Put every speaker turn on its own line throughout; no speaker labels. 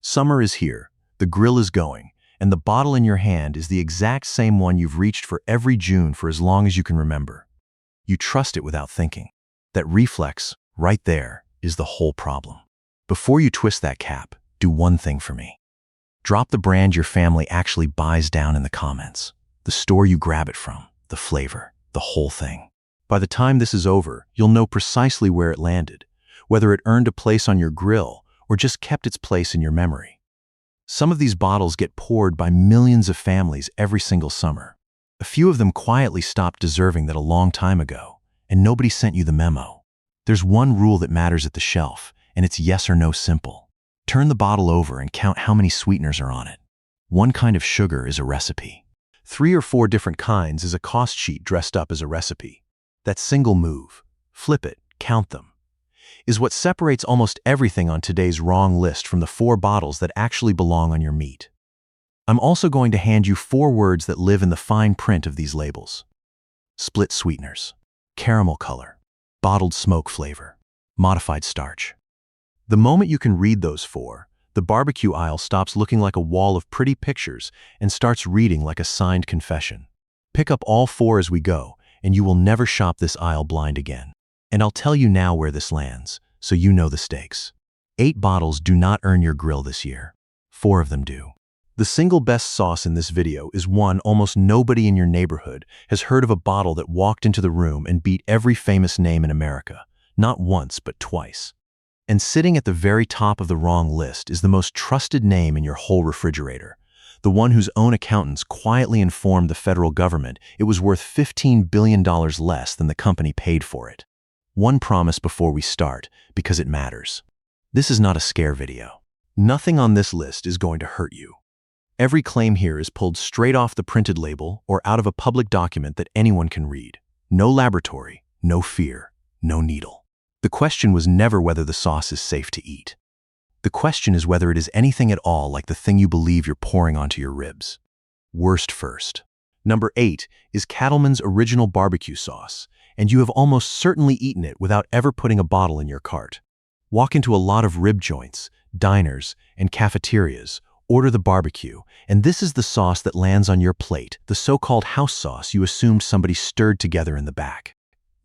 Summer is here, the grill is going, and the bottle in your hand is the exact same one you've reached for every June for as long as you can remember. You trust it without thinking. That reflex, right there, is the whole problem. Before you twist that cap, do one thing for me. Drop the brand your family actually buys down in the comments. The store you grab it from, the flavor, the whole thing. By the time this is over, you'll know precisely where it landed, whether it earned a place on your grill or just kept its place in your memory. Some of these bottles get poured by millions of families every single summer. A few of them quietly stopped deserving that a long time ago, and nobody sent you the memo. There's one rule that matters at the shelf, and it's yes or no simple. Turn the bottle over and count how many sweeteners are on it. One kind of sugar is a recipe. 3 or 4 different kinds is a cost sheet dressed up as a recipe. That single move, flip it, count them, is what separates almost everything on today's wrong list from the 4 bottles that actually belong on your meat. I'm also going to hand you 4 words that live in the fine print of these labels. Split sweeteners, caramel color, bottled smoke flavor, modified starch. The moment you can read those 4, the barbecue aisle stops looking like a wall of pretty pictures and starts reading like a signed confession. Pick up all 4 as we go, and you will never shop this aisle blind again. And I'll tell you now where this lands, so you know the stakes. 8 bottles do not earn your grill this year. 4 of them do. The single best sauce in this video is one almost nobody in your neighborhood has heard of, a bottle that walked into the room and beat every famous name in America, not once but twice. And sitting at the very top of the wrong list is the most trusted name in your whole refrigerator, the one whose own accountants quietly informed the federal government it was worth $15 billion less than the company paid for it. One promise before we start, because it matters. This is not a scare video. Nothing on this list is going to hurt you. Every claim here is pulled straight off the printed label or out of a public document that anyone can read. No laboratory, no fear, no needle. The question was never whether the sauce is safe to eat. The question is whether it is anything at all like the thing you believe you're pouring onto your ribs. Worst first. Number 8 is Cattleman's Original Barbecue Sauce, and you have almost certainly eaten it without ever putting a bottle in your cart. Walk into a lot of rib joints, diners, and cafeterias, order the barbecue, and this is the sauce that lands on your plate, the so-called house sauce you assumed somebody stirred together in the back.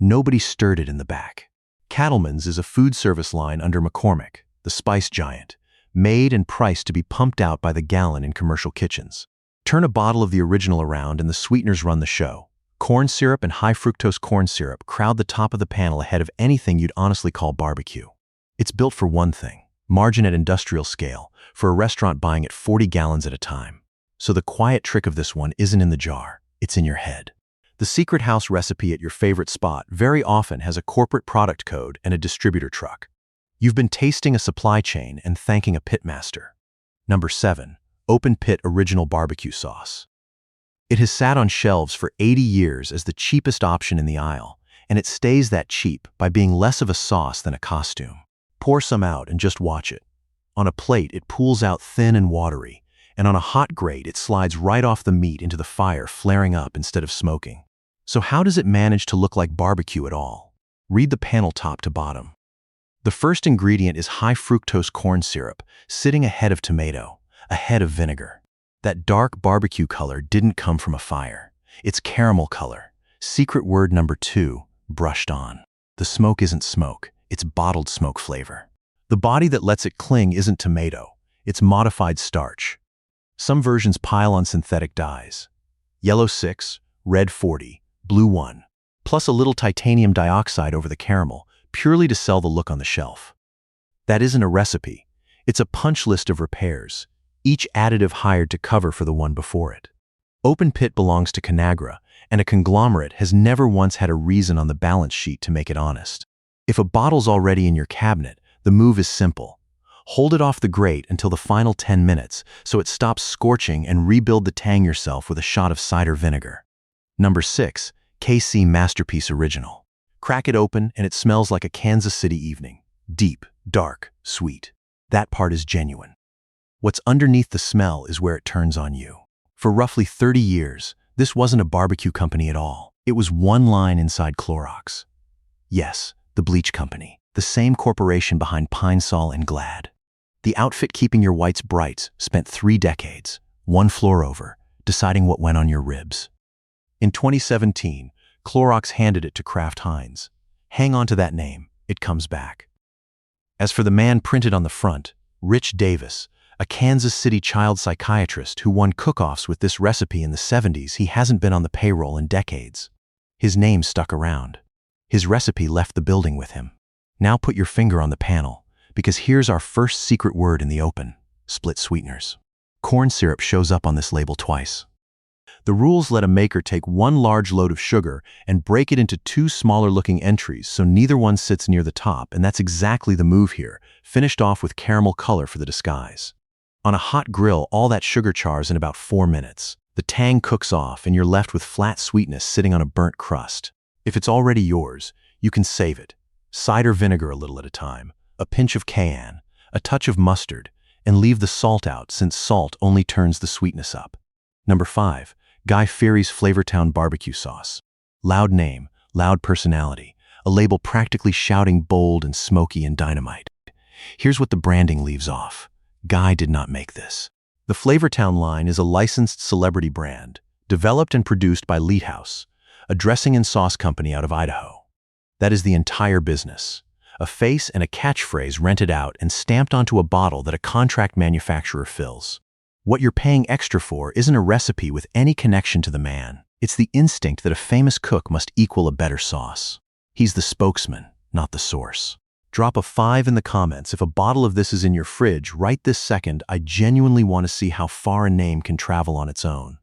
Nobody stirred it in the back. Cattleman's is a food service line under McCormick, the spice giant, made and priced to be pumped out by the gallon in commercial kitchens. Turn a bottle of the original around and the sweeteners run the show. Corn syrup and high-fructose corn syrup crowd the top of the panel ahead of anything you'd honestly call barbecue. It's built for one thing, margin at industrial scale, for a restaurant buying it 40 gallons at a time. So the quiet trick of this one isn't in the jar, it's in your head. The secret house recipe at your favorite spot very often has a corporate product code and a distributor truck. You've been tasting a supply chain and thanking a pitmaster. Number 7, Open Pit Original Barbecue Sauce. It has sat on shelves for 80 years as the cheapest option in the aisle, and it stays that cheap by being less of a sauce than a costume. Pour some out and just watch it. On a plate, it pools out thin and watery, and on a hot grate, it slides right off the meat into the fire, flaring up instead of smoking. So how does it manage to look like barbecue at all? Read the panel top to bottom. The first ingredient is high-fructose corn syrup, sitting ahead of tomato, ahead of vinegar. That dark barbecue color didn't come from a fire. It's caramel color. Secret word number 2, brushed on. The smoke isn't smoke, it's bottled smoke flavor. The body that lets it cling isn't tomato, it's modified starch. Some versions pile on synthetic dyes. Yellow 6, red 40, blue 1, plus a little titanium dioxide over the caramel, purely to sell the look on the shelf. That isn't a recipe, it's a punch list of repairs, each additive hired to cover for the one before it. Open Pit belongs to Conagra, and a conglomerate has never once had a reason on the balance sheet to make it honest. If a bottle's already in your cabinet, the move is simple. Hold it off the grate until the final 10 minutes so it stops scorching, and rebuild the tang yourself with a shot of cider vinegar. Number 6, KC Masterpiece Original. Crack it open and it smells like a Kansas City evening. Deep, dark, sweet. That part is genuine. What's underneath the smell is where it turns on you. For roughly 30 years, this wasn't a barbecue company at all. It was one line inside Clorox. Yes, the bleach company, the same corporation behind Pine Sol and Glad. The outfit keeping your whites bright spent 3 decades, one floor over, deciding what went on your ribs. In 2017, Clorox handed it to Kraft Heinz. Hang on to that name, it comes back. As for the man printed on the front, Rich Davis, a Kansas City child psychiatrist who won cook-offs with this recipe in the 70s, he hasn't been on the payroll in decades. His name stuck around. His recipe left the building with him. Now put your finger on the panel, because here's our first secret word in the open: split sweeteners. Corn syrup shows up on this label twice. The rules let a maker take one large load of sugar and break it into 2 smaller-looking entries so neither one sits near the top, and that's exactly the move here, finished off with caramel color for the disguise. On a hot grill, all that sugar chars in about 4 minutes. The tang cooks off and you're left with flat sweetness sitting on a burnt crust. If it's already yours, you can save it. Cider vinegar a little at a time, a pinch of cayenne, a touch of mustard, and leave the salt out since salt only turns the sweetness up. Number 5. Guy Fieri's Flavortown Barbecue Sauce. Loud name, loud personality, a label practically shouting bold and smoky and dynamite. Here's what the branding leaves off. Guy did not make this. The Flavortown line is a licensed celebrity brand, developed and produced by Leadhouse, a dressing and sauce company out of Idaho. That is the entire business. A face and a catchphrase rented out and stamped onto a bottle that a contract manufacturer fills. What you're paying extra for isn't a recipe with any connection to the man. It's the instinct that a famous cook must equal a better sauce. He's the spokesman, not the source. Drop a 5 in the comments if a bottle of this is in your fridge right this second. I genuinely want to see how far a name can travel on its own.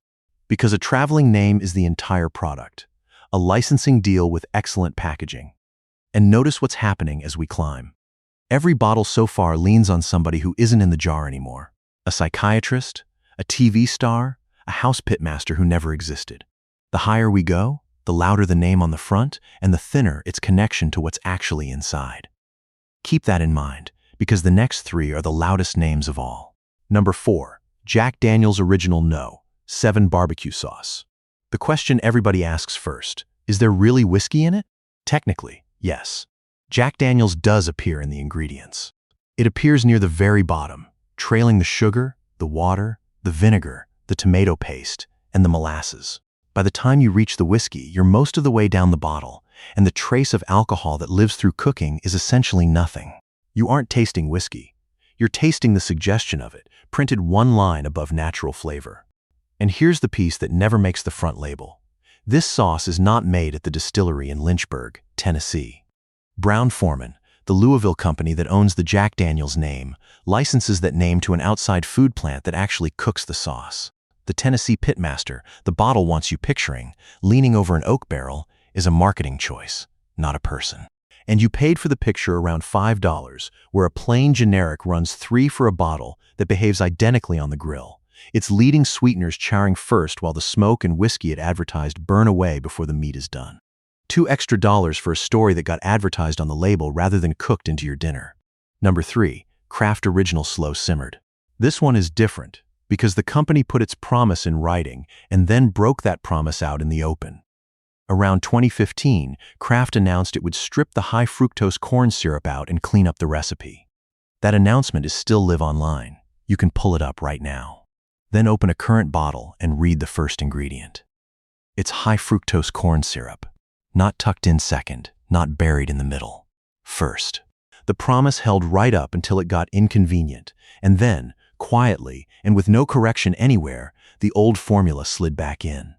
Because a traveling name is the entire product. A licensing deal with excellent packaging. And notice what's happening as we climb. Every bottle so far leans on somebody who isn't in the jar anymore. A psychiatrist, a TV star, a house pitmaster who never existed. The higher we go, the louder the name on the front, and the thinner its connection to what's actually inside. Keep that in mind, because the next 3 are the loudest names of all. Number 4. Jack Daniel's Original No. 7 Barbecue Sauce. The question everybody asks first, is there really whiskey in it? Technically, yes. Jack Daniel's does appear in the ingredients. It appears near the very bottom, trailing the sugar, the water, the vinegar, the tomato paste, and the molasses. By the time you reach the whiskey, you're most of the way down the bottle, and the trace of alcohol that lives through cooking is essentially nothing. You aren't tasting whiskey. You're tasting the suggestion of it, printed one line above natural flavor. And here's the piece that never makes the front label. This sauce is not made at the distillery in Lynchburg, Tennessee. Brown-Forman, the Louisville company that owns the Jack Daniel's name, licenses that name to an outside food plant that actually cooks the sauce. The Tennessee pitmaster, the bottle wants you picturing, leaning over an oak barrel, is a marketing choice, not a person. And you paid for the picture around $5, where a plain generic runs 3 for a bottle that behaves identically on the grill. Its leading sweeteners charring first while the smoke and whiskey it advertised burn away before the meat is done. $2 extra for a story that got advertised on the label rather than cooked into your dinner. Number 3. Kraft Original Slow Simmered. This one is different, because the company put its promise in writing and then broke that promise out in the open. Around 2015, Kraft announced it would strip the high-fructose corn syrup out and clean up the recipe. That announcement is still live online. You can pull it up right now. Then open a current bottle and read the first ingredient. It's high-fructose corn syrup. Not tucked in second, not buried in the middle. First. The promise held right up until it got inconvenient, and then, quietly, and with no correction anywhere, the old formula slid back in.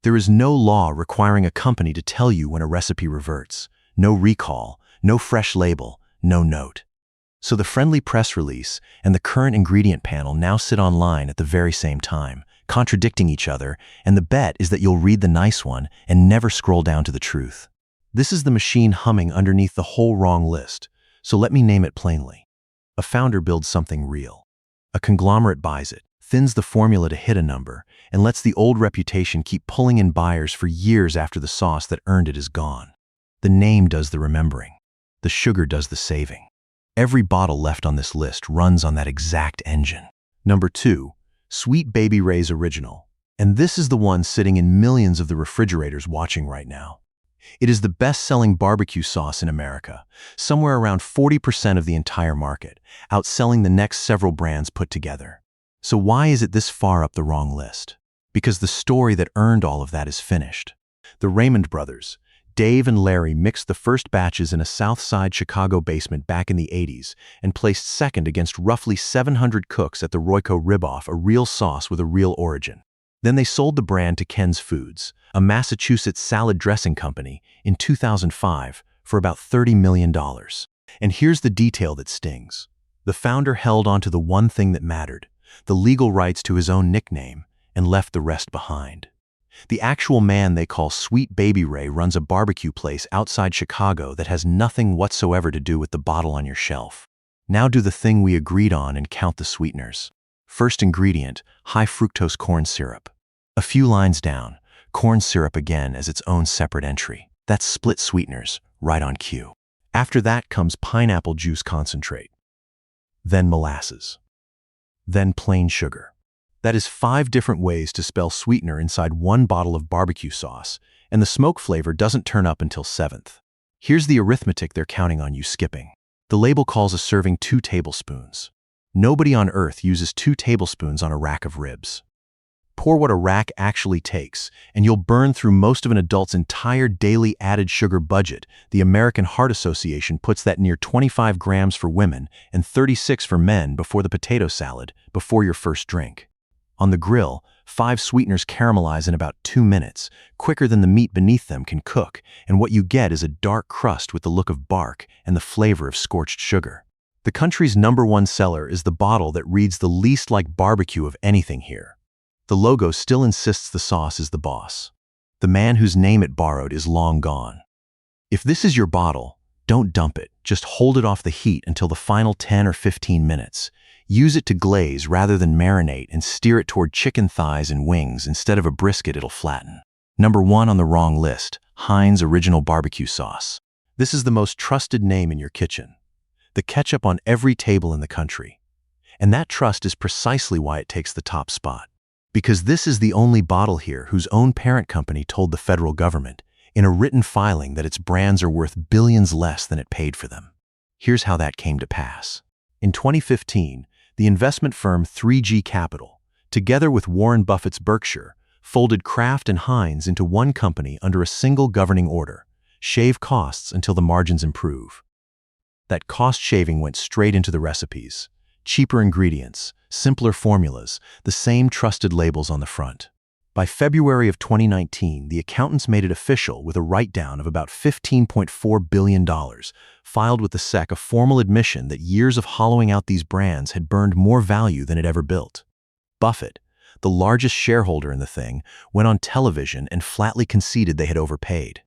There is no law requiring a company to tell you when a recipe reverts. No recall, no fresh label, no note. So the friendly press release and the current ingredient panel now sit online at the very same time, contradicting each other, and the bet is that you'll read the nice one and never scroll down to the truth. This is the machine humming underneath the whole wrong list, so let me name it plainly. A founder builds something real. A conglomerate buys it, thins the formula to hit a number, and lets the old reputation keep pulling in buyers for years after the sauce that earned it is gone. The name does the remembering. The sugar does the saving. Every bottle left on this list runs on that exact engine. Number 2. Sweet Baby Ray's Original. And this is the one sitting in millions of the refrigerators watching right now. It is the best-selling barbecue sauce in America, somewhere around 40% of the entire market, outselling the next several brands put together. So why is it this far up the wrong list? Because the story that earned all of that is finished. The Raymond brothers, Dave and Larry, mixed the first batches in a South Side Chicago basement back in the 80s and placed second against roughly 700 cooks at the Royco Rib-Off, a real sauce with a real origin. Then they sold the brand to Ken's Foods, a Massachusetts salad dressing company, in 2005 for about $30 million. And here's the detail that stings. The founder held onto the one thing that mattered, the legal rights to his own nickname, and left the rest behind. The actual man they call Sweet Baby Ray runs a barbecue place outside Chicago that has nothing whatsoever to do with the bottle on your shelf. Now do the thing we agreed on and count the sweeteners. First ingredient, high fructose corn syrup. A few lines down, corn syrup again as its own separate entry. That's split sweeteners, right on cue. After that comes pineapple juice concentrate. Then molasses. Then plain sugar. That is 5 different ways to spell sweetener inside one bottle of barbecue sauce, and the smoke flavor doesn't turn up until 7th. Here's the arithmetic they're counting on you skipping. The label calls a serving 2 tablespoons. Nobody on earth uses 2 tablespoons on a rack of ribs. Pour what a rack actually takes, and you'll burn through most of an adult's entire daily added sugar budget. The American Heart Association puts that near 25 grams for women and 36 for men before the potato salad, before your first drink. On the grill, 5 sweeteners caramelize in about 2 minutes, quicker than the meat beneath them can cook, and what you get is a dark crust with the look of bark and the flavor of scorched sugar. The country's #1 seller is the bottle that reads the least like barbecue of anything here. The logo still insists the sauce is the boss. The man whose name it borrowed is long gone. If this is your bottle, don't dump it. Just hold it off the heat until the final 10 or 15 minutes. Use it to glaze rather than marinate and steer it toward chicken thighs and wings. Instead of a brisket, it'll flatten. #1 on the wrong list, Heinz Original Barbecue Sauce. This is the most trusted name in your kitchen. The ketchup on every table in the country. And that trust is precisely why it takes the top spot. Because this is the only bottle here whose own parent company told the federal government in a written filing that its brands are worth billions less than it paid for them. Here's how that came to pass. In 2015, the investment firm 3G Capital, together with Warren Buffett's Berkshire, folded Kraft and Heinz into one company under a single governing order: shave costs until the margins improve. That cost shaving went straight into the recipes. Cheaper ingredients, simpler formulas, the same trusted labels on the front. By February of 2019, the accountants made it official with a write-down of about $15.4 billion, filed with the SEC, a formal admission that years of hollowing out these brands had burned more value than it ever built. Buffett, the largest shareholder in the thing, went on television and flatly conceded they had overpaid.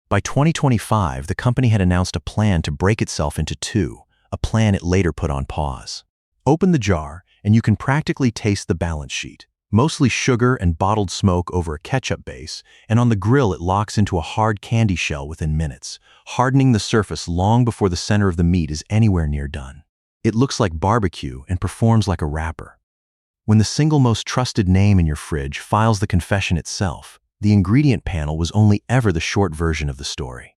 By 2025, the company had announced a plan to break itself into 2, a plan it later put on pause. Open the jar, and you can practically taste the balance sheet. Mostly sugar and bottled smoke over a ketchup base, and on the grill it locks into a hard candy shell within minutes, hardening the surface long before the center of the meat is anywhere near done. It looks like barbecue and performs like a wrapper. When the single most trusted name in your fridge files the confession itself, the ingredient panel was only ever the short version of the story.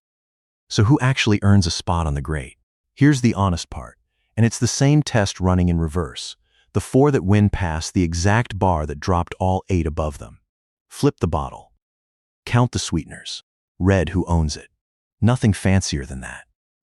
So who actually earns a spot on the grate? Here's the honest part, and it's the same test running in reverse. The 4 that win pass the exact bar that dropped all 8 above them. Flip the bottle. Count the sweeteners. Read who owns it. Nothing fancier than that.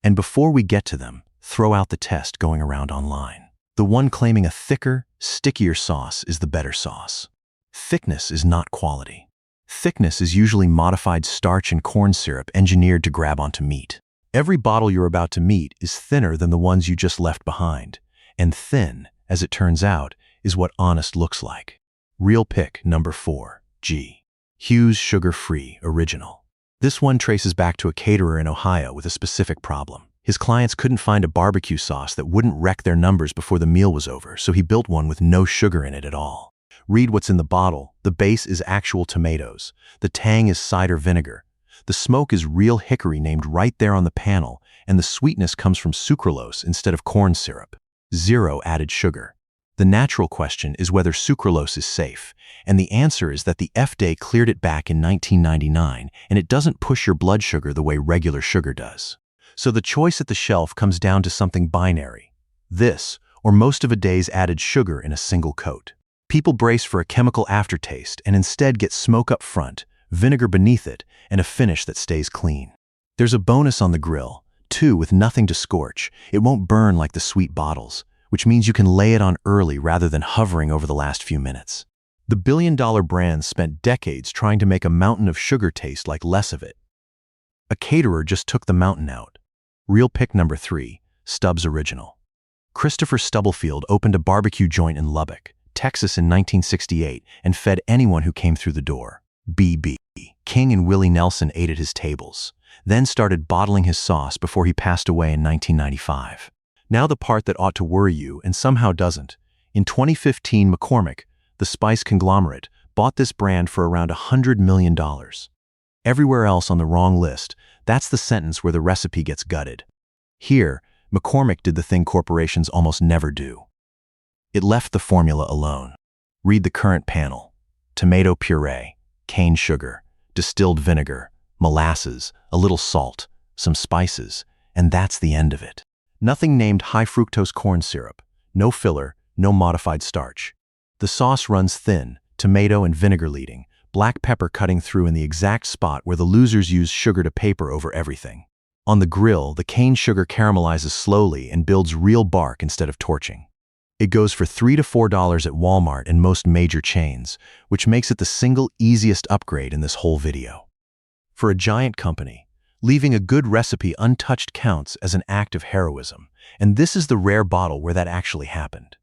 And before we get to them, throw out the test going around online. The one claiming a thicker, stickier sauce is the better sauce. Thickness is not quality. Thickness is usually modified starch and corn syrup engineered to grab onto meat. Every bottle you're about to meet is thinner than the ones you just left behind. And thin, as it turns out, is what honest looks like. Real pick #4, G. Hughes Sugar-Free Original. This one traces back to a caterer in Ohio with a specific problem. His clients couldn't find a barbecue sauce that wouldn't wreck their numbers before the meal was over, so he built one with no sugar in it at all. Read what's in the bottle. The base is actual tomatoes. The tang is cider vinegar. The smoke is real hickory named right there on the panel, and the sweetness comes from sucralose instead of corn syrup. 0 added sugar. The natural question is whether sucralose is safe, and the answer is that the FDA cleared it back in 1999, and it doesn't push your blood sugar the way regular sugar does. So the choice at the shelf comes down to something binary: this, or most of a day's added sugar in a single coat. People brace for a chemical aftertaste and instead get smoke up front, vinegar beneath it, and a finish that stays clean. There's a bonus on the grill, too, with nothing to scorch. It won't burn like the sweet bottles, which means you can lay it on early rather than hovering over the last few minutes. The billion-dollar brands spent decades trying to make a mountain of sugar taste like less of it. A caterer just took the mountain out. Real pick number 3, Stubbs Original. Christopher Stubblefield opened a barbecue joint in Lubbock, Texas in 1968 and fed anyone who came through the door. BB King and Willie Nelson ate at his tables, then started bottling his sauce before he passed away in 1995. Now the part that ought to worry you and somehow doesn't. In 2015, McCormick, the spice conglomerate, bought this brand for around $100 million. Everywhere else on the wrong list, that's the sentence where the recipe gets gutted. Here, McCormick did the thing corporations almost never do. It left the formula alone. Read the current panel: tomato puree, cane sugar, distilled vinegar, molasses, a little salt, some spices, and that's the end of it. Nothing named high fructose corn syrup, no filler, no modified starch. The sauce runs thin, tomato and vinegar leading, black pepper cutting through in the exact spot where the losers use sugar to paper over everything. On the grill, the cane sugar caramelizes slowly and builds real bark instead of torching. It goes for $3 to $4 at Walmart and most major chains, which makes it the single easiest upgrade in this whole video. For a giant company, leaving a good recipe untouched counts as an act of heroism, and this is the rare bottle where that actually happened.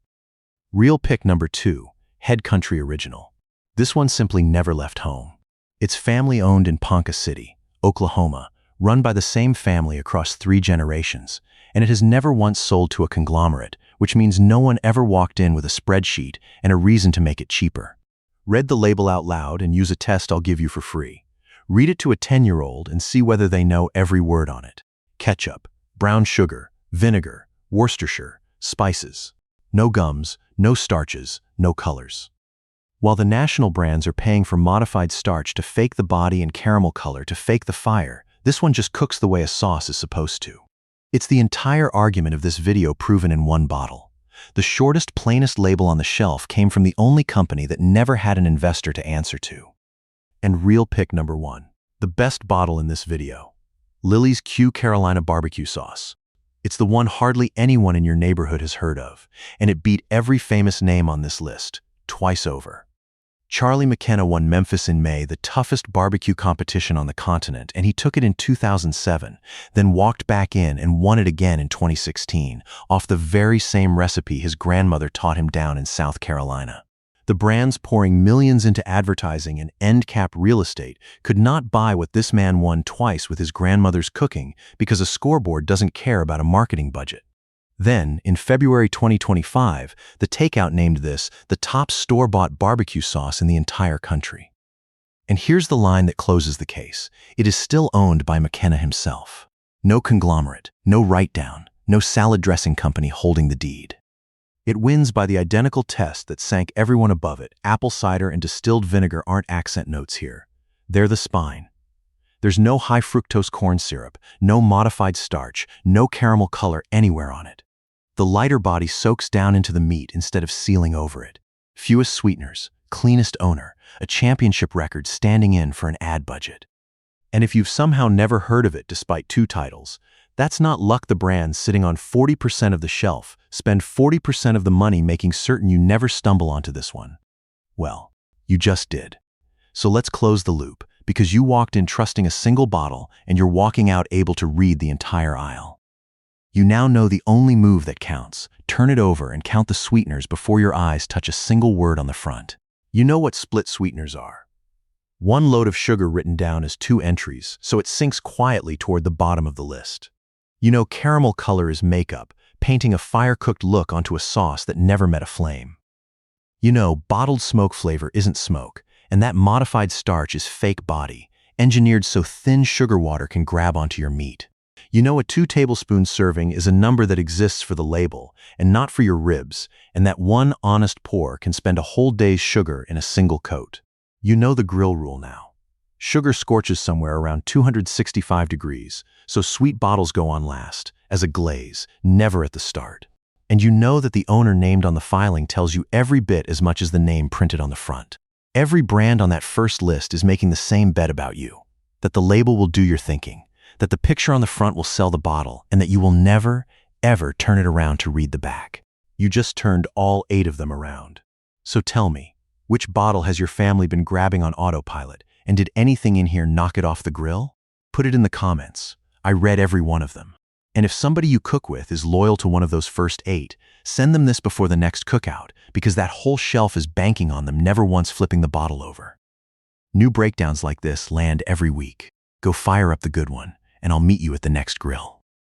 Real pick number 2, Head Country Original. This one simply never left home. It's family-owned in Ponca City, Oklahoma, run by the same family across 3 generations, and it has never once sold to a conglomerate, which means no one ever walked in with a spreadsheet and a reason to make it cheaper. Read the label out loud and use a test I'll give you for free. Read it to a 10-year-old and see whether they know every word on it. Ketchup, brown sugar, vinegar, Worcestershire, spices. No gums, no starches, no colors. While the national brands are paying for modified starch to fake the body and caramel color to fake the fire, this one just cooks the way a sauce is supposed to. It's the entire argument of this video proven in one bottle. The shortest, plainest label on the shelf came from the only company that never had an investor to answer to. And real pick number 1, the best bottle in this video. Lily's Q Carolina Barbecue Sauce. It's the one hardly anyone in your neighborhood has heard of, and it beat every famous name on this list, twice over. Charlie McKenna won Memphis in May, the toughest barbecue competition on the continent, and he took it in 2007, then walked back in and won it again in 2016, off the very same recipe his grandmother taught him down in South Carolina. The brands pouring millions into advertising and end-cap real estate could not buy what this man won twice with his grandmother's cooking because a scoreboard doesn't care about a marketing budget. Then, in February 2025, the takeout named this the top store-bought barbecue sauce in the entire country. And here's the line that closes the case. It is still owned by McKenna himself. No conglomerate, no write-down, no salad dressing company holding the deed. It wins by the identical test that sank everyone above it. Apple cider and distilled vinegar aren't accent notes here. They're the spine. There's no high fructose corn syrup, no modified starch, no caramel color anywhere on it. The lighter body soaks down into the meat instead of sealing over it. Fewest sweeteners, cleanest owner, a championship record standing in for an ad budget. And if you've somehow never heard of it despite 2 titles, that's not luck. The brands sitting on 40% of the shelf spend 40% of the money making certain you never stumble onto this one. Well, you just did. So let's close the loop, because you walked in trusting a single bottle and you're walking out able to read the entire aisle. You now know the only move that counts. Turn it over and count the sweeteners before your eyes touch a single word on the front. You know what split sweeteners are. 1 load of sugar written down as 2 entries, so it sinks quietly toward the bottom of the list. You know caramel color is makeup, painting a fire-cooked look onto a sauce that never met a flame. You know bottled smoke flavor isn't smoke, and that modified starch is fake body, engineered so thin sugar water can grab onto your meat. You know, a 2 tablespoon serving is a number that exists for the label and not for your ribs, and that one honest pour can spend a whole day's sugar in a single coat. You know the grill rule now. Sugar scorches somewhere around 265 degrees, so sweet bottles go on last, as a glaze, never at the start. And you know that the owner named on the filing tells you every bit as much as the name printed on the front. Every brand on that first list is making the same bet about you, that the label will do your thinking, that the picture on the front will sell the bottle, and that you will never, ever turn it around to read the back. You just turned all 8 of them around. So tell me, which bottle has your family been grabbing on autopilot, and did anything in here knock it off the grill? Put it in the comments. I read every one of them. And if somebody you cook with is loyal to one of those first 8, send them this before the next cookout, because that whole shelf is banking on them never once flipping the bottle over. New breakdowns like this land every week. Go fire up the good one, and I'll meet you at the next grill.